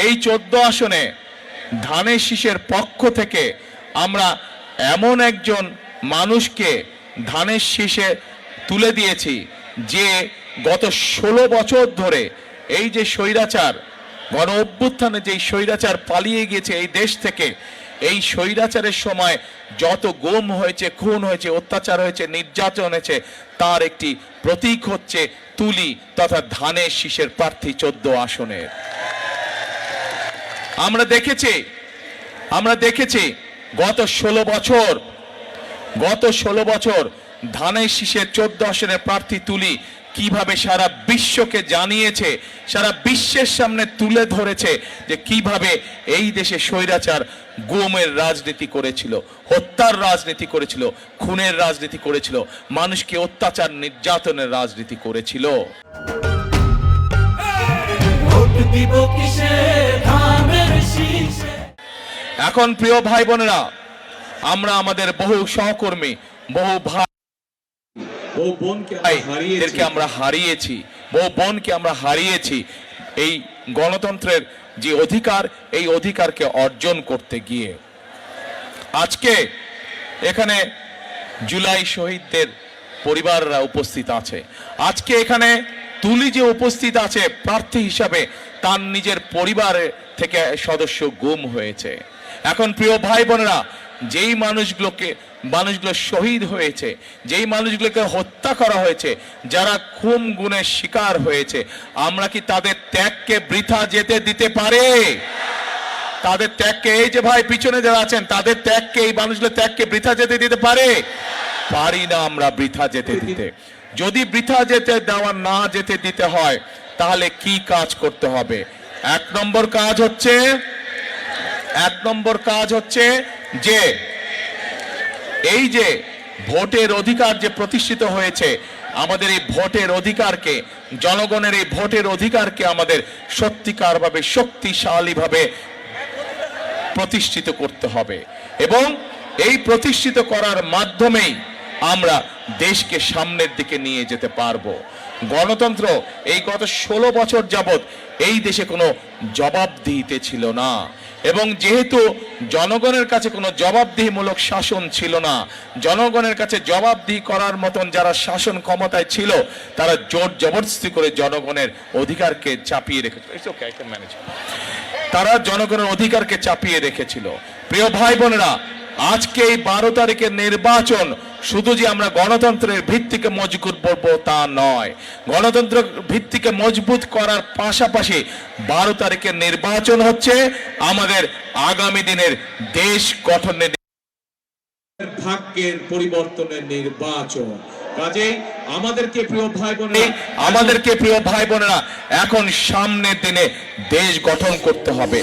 এই 14 আসনে ধানের শীষের পক্ষ থেকে আমরা এমন একজন মানুষকে ধানের শীষে তুলে দিয়েছি যে গত 16 বছর ধরে এই যে স্বৈরাচার গণ অভ্যুত্থানে যে স্বৈরাচার পালিয়ে গিয়েছে এই দেশ থেকে, এই স্বৈরাচারের সময় যত গুম হয়েছে, খুন হয়েছে, অত্যাচার হয়েছে, নির্যাতন হয়েছে, তার একটি প্রতীক হচ্ছে তুলি তথা ধানের শীষের প্রার্থী 14 আসনের। আমরা দেখেছি গত 16 বছর ধানের শীষের 14 আসনের প্রার্থী তুলি কিভাবে সারা বিশ্বকে জানিয়েছে, সারা বিশ্বের সামনে তুলে ধরেছে যে কিভাবে এই দেশে স্বৈরাচার গুমের রাজনীতি করেছিল, হত্যার রাজনীতি করেছিল, খুনের রাজনীতি করেছিল, মানুষকে অত্যাচার নির্যাতনের রাজনীতি করেছিল। এখন প্রিয় ভাই বোনেরা, আমরা আমাদের বহু সহকর্মী, বহু ভাই, বহু বোনকে আমরা হারিয়েছি এই গণতন্ত্রের যে অধিকার, এই অধিকারকে অর্জন করতে গিয়ে। আজকে এখানে জুলাই শহীদদের পরিবাররা উপস্থিত আছে, আজকে এখানে তুলি যে উপস্থিত আছে প্রার্থী হিসাবে, তার নিজের পরিবারের থেকে সদস্য গুম হয়েছে। এখন প্রিয় ভাই বোনেরা, যেই মানুষগুলো শহীদ হয়েছে, যেই মানুষগুলোকে হত্যা করা হয়েছে, যারা খুন গুণের শিকার হয়েছে, আমরা কি তাদের ত্যাগকে বৃথা যেতে দিতে পারি? তাদের ত্যাগকে, এই যে ভাই পিছনে যারা আছেন, তাদের ত্যাগকে, এই মানুষগুলোর ত্যাগকে বৃথা যেতে দিতে পারি না আমরা বৃথা যেতে দিতে। যদি বৃথা না যেতে দিতে হয়, তাহলে কি কাজ করতে হবে? এক নম্বর কাজ হচ্ছে যে এই যে ভোটের অধিকার যে প্রতিষ্ঠিত হয়েছে, আমাদের এই ভোটের অধিকারকে, জনগণের এই ভোটের অধিকারকে আমাদের সত্যিকারভাবে শক্তিশালীভাবে প্রতিষ্ঠিত করতে হবে, এবং এই প্রতিষ্ঠিত করার মাধ্যমেই আমরা দেশকে সামনের দিকে নিয়ে যেতে পারবো। গণতন্ত্র এই গত 16 বছর যাবৎ এই দেশে কোনো জবাবদিহিতে ছিল না, এবং যেহেতু জনগণের কাছে কোনো জবাবদিহিমূলক শাসন ছিল না, জনগণের কাছে জবাবদিহি করার মতন যারা শাসন ক্ষমতায় ছিল, তারা জোর জবরদস্তি করে জনগণের অধিকারকে চাপিয়ে রেখেছিল। প্রিয় ভাই বোনেরা, আজকে এই 12 তারিখের নির্বাচন শুধু যে আমরা গণতন্ত্রের ভিত্তিকে মজবুত করব তা নয়, গণতন্ত্র ভিত্তিকে মজবুত করার পাশাপাশি 12 তারিখের নির্বাচন হচ্ছে আমাদের আগামী দিনের দেশ গঠনের, ভাগ্যের পরিবর্তনের নির্বাচন। কাজেই আমাদেরকে প্রিয় ভাই বোনেরা এখন সামনের দিনে দেশ গঠন করতে হবে।